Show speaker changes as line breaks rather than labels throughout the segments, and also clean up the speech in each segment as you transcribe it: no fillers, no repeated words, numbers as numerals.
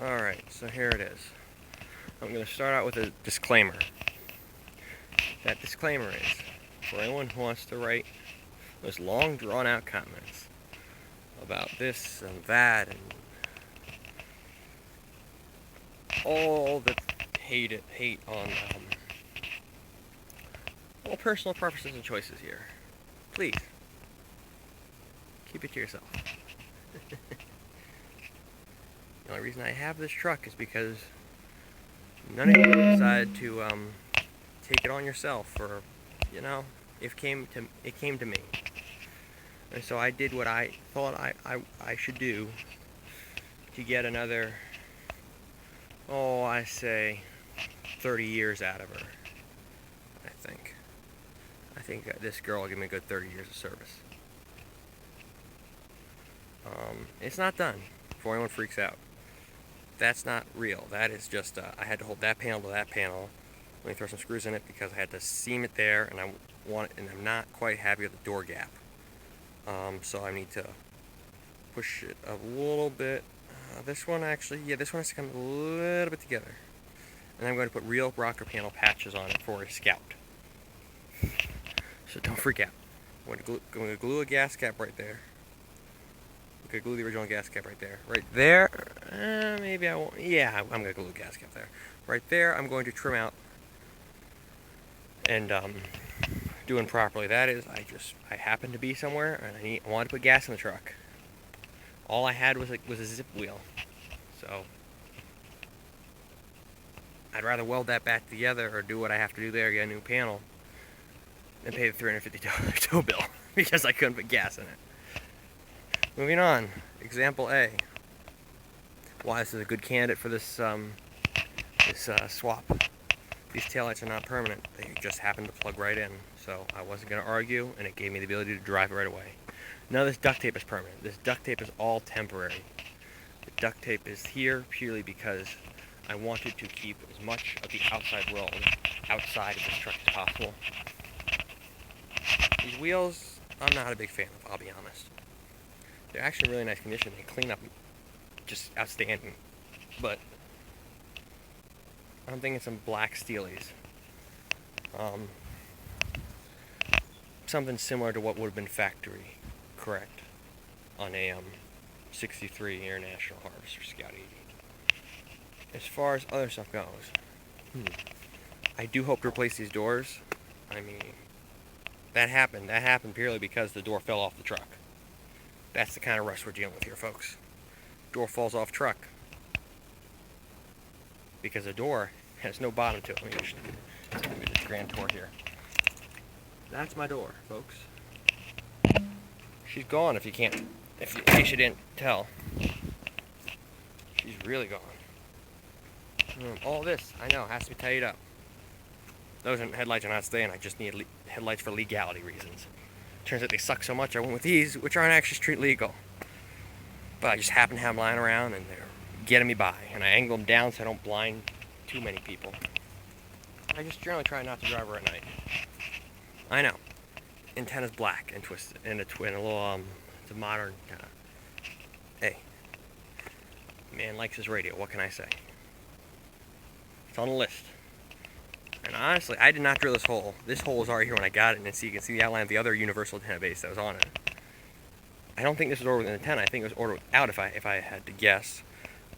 Alright, so here it is. I'm going to start out with a disclaimer. That disclaimer is, for anyone who wants to write those long drawn out comments about this and that and all the hate on all personal preferences and choices here, please keep it to yourself. The only reason I have this truck is because none of you decided to take it on yourself, or it came to me, and so I did what I thought I should do to get another, I say 30 years out of her. I think this girl will give me a good 30 years of service. It's not done, before anyone freaks out. That's not real. That is just, I had to hold that panel to that panel. Let me throw some screws in it because I had to seam it there, and I'm not quite happy with the door gap. So I need to push it a little bit. This one has to come a little bit together. And I'm going to put real rocker panel patches on it for a Scout. So don't freak out. I'm going to glue a gas cap right there. I'm going to glue the original gas cap right there. Right there, maybe I won't. Yeah, I'm going to glue a gas cap there. Right there, I'm going to trim out and doing properly. That is, I happened to be somewhere and I wanted to put gas in the truck. All I had was a zip wheel. So I'd rather weld that back together or do what I have to do there, get a new panel, than pay the $350 tow bill because I couldn't put gas in it. Moving on, example A. Why this is a good candidate for this swap. These taillights are not permanent. They just happen to plug right in. So I wasn't going to argue, and it gave me the ability to drive it right away. None of this duct tape is permanent. This duct tape is all temporary. The duct tape is here purely because I wanted to keep as much of the outside world outside of this truck as possible. These wheels, I'm not a big fan of, I'll be honest. They're actually in really nice condition. They clean up just outstanding. But I'm thinking some black steelies. Something similar to what would have been factory correct on a 63 International Harvester Scout 80. As far as other stuff goes, I do hope to replace these doors. I mean, that happened purely because the door fell off the truck. That's the kind of rust we're dealing with here, folks. Door falls off truck because the door has no bottom to it. Let me just give you this grand tour here. That's my door, folks. She's gone in case you didn't tell. She's really gone. All this, I know, has to be tidied up. Those headlights are not staying. I just need headlights for legality reasons. Turns out they suck so much I went with these, which aren't actually street legal. But I just happen to have them lying around and they're getting me by. And I angle them down so I don't blind too many people. I just generally try not to drive her at night. I know. Antenna's black and twisted, and a little, it's a modern antenna. Hey. Man likes his radio, what can I say? It's on the list. And honestly, I did not drill this hole. This hole was already here when I got it, and so you can see the outline of the other universal antenna base that was on it. I don't think this was ordered with an antenna. I think it was ordered without, if I had to guess.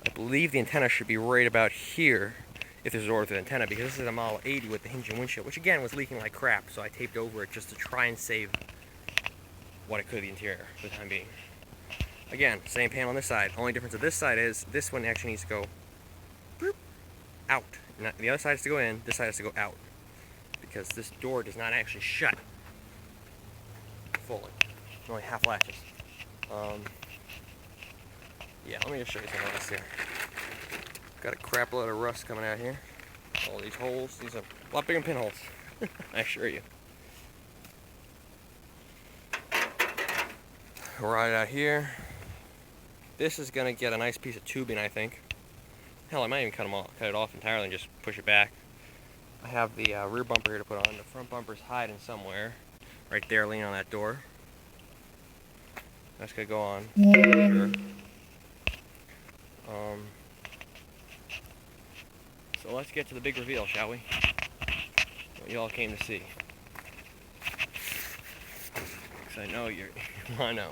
I believe the antenna should be right about here if this was ordered with an antenna, because this is a Model 80 with the hinge and windshield, which again was leaking like crap, so I taped over it just to try and save what I could of the interior for the time being. Again, same panel on this side. Only difference of this side is this one actually needs to go out. The other side has to go in, this side has to go out. Because this door does not actually shut fully. It's only half latches. Yeah, let me just show you some of this here. Got a crap load of rust coming out here. All these holes, these are a lot bigger than pinholes. I assure you. Right out here. This is going to get a nice piece of tubing, I think. Hell, I might even cut it off entirely and just push it back. I have the rear bumper here to put on. The front bumper's hiding somewhere. Right there, leaning on that door. That's going to go on. Sure. So let's get to the big reveal, shall we? What you all came to see. Because I know you want to know.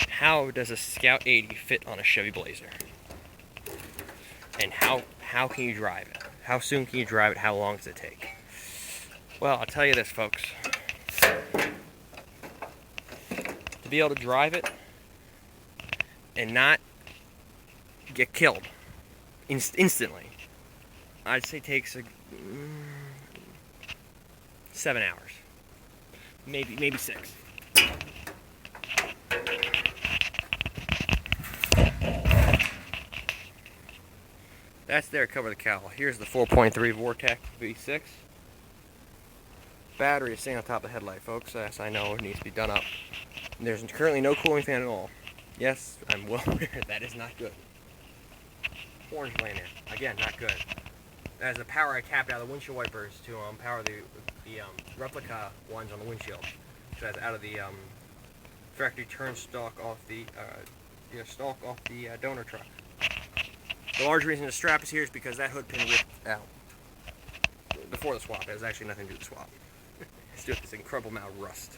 How does a Scout 80 fit on a Chevy Blazer? And how can you drive it? How soon can you drive it? How long does it take? Well, I'll tell you this, folks. To be able to drive it and not get killed instantly, I'd say takes 7 hours, maybe 6. That's there, cover the cowl. Here's the 4.3 Vortec V6. Battery is staying on top of the headlight, folks. Yes, I know it needs to be done up. There's currently no cooling fan at all. Yes, I'm well aware that is not good. Orange lane there. Again, not good. That is the power I tapped out of the windshield wipers to power the replica ones on the windshield. So that's out of the factory turn stalk off the donor truck. The large reason the strap is here is because that hood pin ripped out before the swap. It has actually nothing to do with the swap. It's just this incredible amount of rust.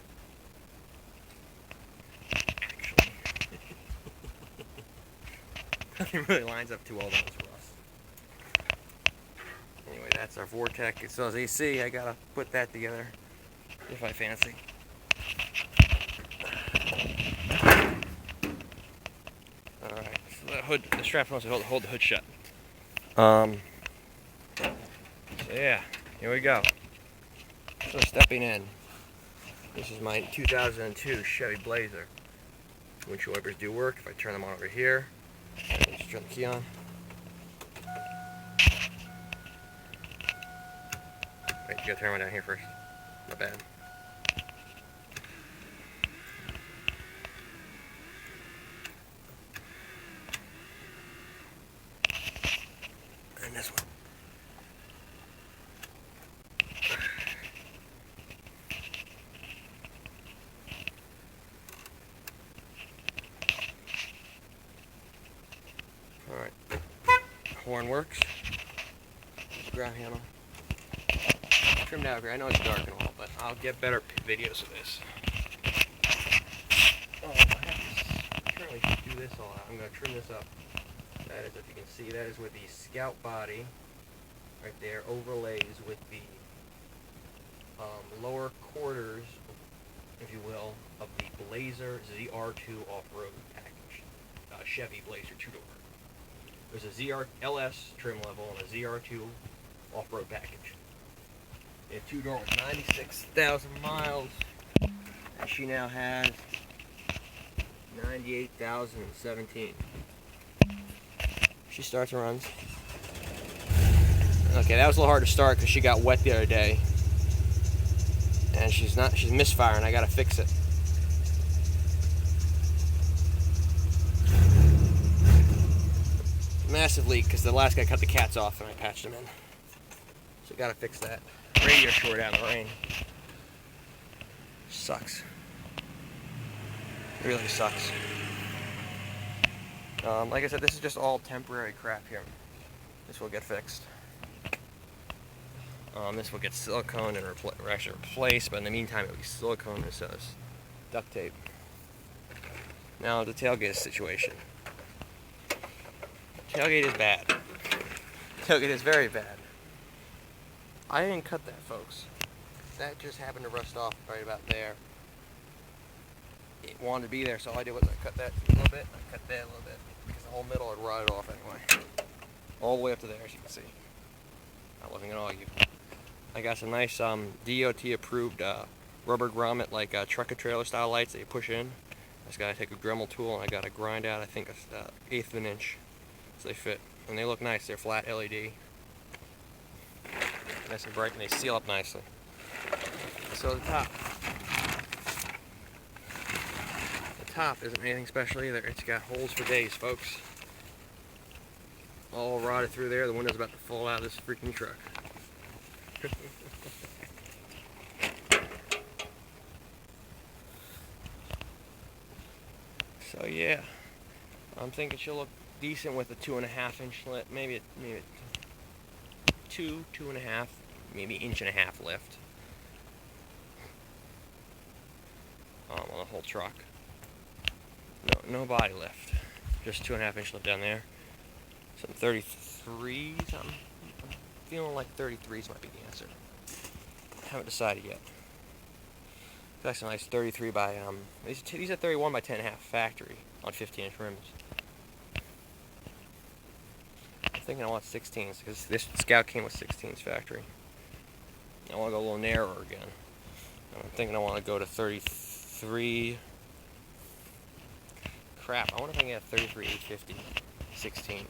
Actually. Nothing really lines up too well with rust. Anyway, that's our Vortec. It still has AC. I gotta put that together if I fancy. Alright, so the strap wants to hold the hood shut. So yeah, here we go. So stepping in. This is my 2002 Chevy Blazer. Windshield wipers do work. If I turn them on over here, just turn the key on. Wait, you gotta turn one down here first. Not bad. And this one. Alright. Horn works. Ground handle. Trimmed out here. I know it's dark and all, but I'll get better videos of this. Oh, I have to currently do this all out. I'm going to trim this up. That is, if you can see, that is with the Scout body right there overlays with the lower quarters, if you will, of the Blazer ZR2 off-road package. Chevy Blazer 2-door. There's a ZR LS trim level and a ZR2 off-road package. The 2-door was 96,000 miles, and she now has 98,017. She starts and runs. Okay, that was a little hard to start because she got wet the other day, and she's misfiring. I gotta fix it. Massive leak because the last guy cut the cats off and I patched them in. So gotta fix that. Radio short out in the rain. Sucks. It really sucks. Like I said, this is just all temporary crap here. This will get fixed. This will get silicone and replaced, but in the meantime, it'll be silicone and so is duct tape. Now the tailgate situation. Tailgate is bad. Tailgate is very bad. I didn't cut that, folks. That just happened to rust off right about there. It wanted to be there, so all I did was I cut that a little bit, I cut that a little bit, because the whole middle had rotted off anyway. All the way up to there, as you can see. Not looking at all you. I got some nice DOT approved rubber grommet, like trucker trailer style lights that you push in. I just gotta take a Dremel tool and I gotta grind out, I think, an eighth of an inch. So they fit. And they look nice. They're flat LED. Nice and bright, and they seal up nicely. So the top isn't anything special either. It's got holes for days, folks. All rotted through there. The window's about to fall out of this freaking truck. So yeah, I'm thinking she'll look decent with a 2.5-inch lift, maybe a 2.5, maybe 1.5 lift on the whole truck. No body lift, just 2.5-inch lift down there. Some 33s. I'm feeling like 33s might be the answer. Haven't decided yet. That's a nice 33 by these are 31 by 10.5 factory on 15-inch rims. I'm thinking I want 16s because this Scout came with 16s factory. I want to go a little narrower again. I'm thinking I want to go to 33. Crap, I wonder if I can get a 33 850 16.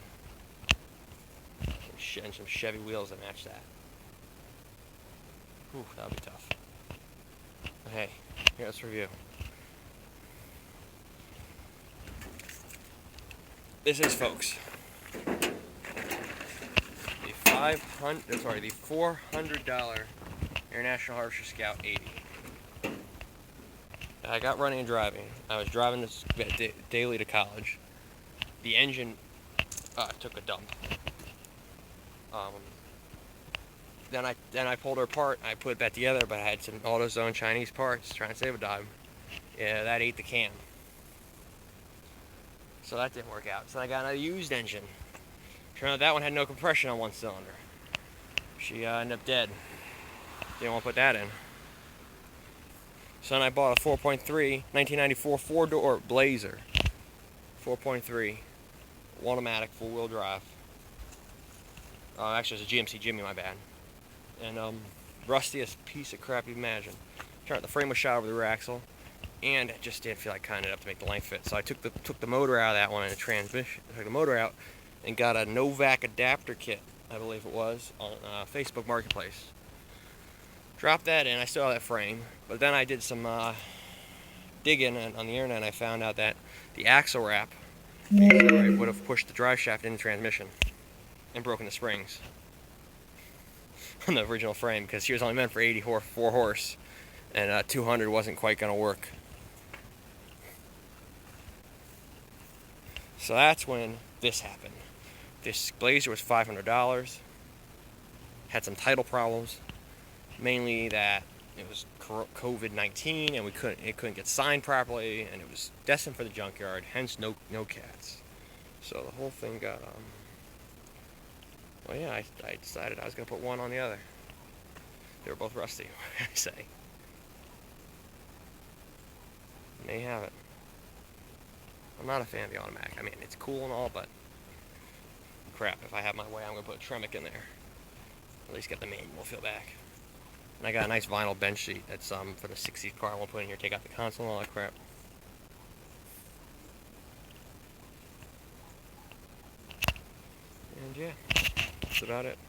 And some Chevy wheels that match that. Ooh, that'll be tough. But hey, here, let's review. This is, folks, the $400 International Harvester Scout 80. I got running and driving. I was driving this daily to college. The engine took a dump. Then I pulled her apart. I put it back together, but I had some AutoZone Chinese parts trying to save a dime. Yeah, that ate the cam. So that didn't work out. So I got another used engine. Turned out that one had no compression on one cylinder. She ended up dead. Didn't want to put that in. So then I bought a 4.3 1994 4-door Blazer. 4.3 automatic full-wheel drive. Actually, it was a GMC Jimmy, my bad. And rustiest piece of crap you imagine. Turned out the frame was shot over the rear axle, and it just didn't feel like cutting it up to make the length fit. So I took the motor out of that one and the transmission. I took the motor out and got a Novak adapter kit, I believe it was, on Facebook Marketplace. Dropped that in. I still have that frame, but then I did some digging on the internet, and I found out that the axle wrap would have pushed the drive shaft in the transmission and broken the springs on the original frame, because she was only meant for 84 horse, and 200 wasn't quite going to work. So that's when this happened. This Blazer was $500. Had some title problems, mainly that it was COVID-19 and it couldn't get signed properly, and it was destined for the junkyard. Hence, no cats. So the whole thing got well, yeah, I decided I was going to put one on the other. They were both rusty, I say. And there you have it. I'm not a fan of the automatic. I mean, it's cool and all, but crap, if I have my way, I'm going to put a Tremec in there. At least get the manual feel back. And I got a nice vinyl bench seat that's for the 60s car. I won't put in here, take out the console and all that crap. And yeah, that's about it.